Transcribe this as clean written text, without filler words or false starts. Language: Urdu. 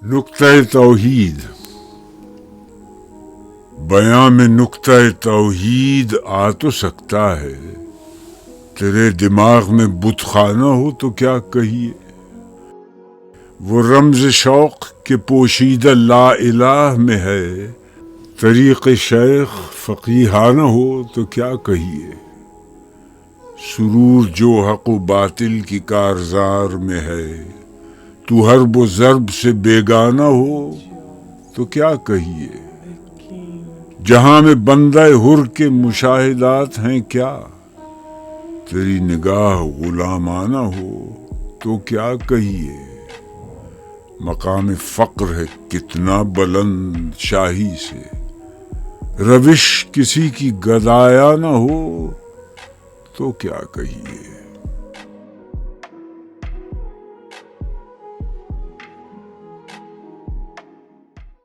نقطہ توحید، بیاں میں نقطہ توحید آ تو سکتا ہے، تیرے دماغ میں بت خانہ ہو تو کیا کہیے، وہ رمز شوق کے پوشیدہ لا الہ میں ہے، طریق شیخ فقیہانہ ہو تو کیا کہیے، سرور جو حق و باطل کی کارزار میں ہے، تو حرب و ضرب سے بیگانہ ہو تو کیا کہیے، جہاں میں بندہ حر کے مشاہدات ہیں کیا، تیری نگاہ غلامانہ ہو تو کیا کہیے، مقام فقر ہے کتنا بلند شاہی سے، روش کسی کی گدایانہ ہو تو کیا کہیے۔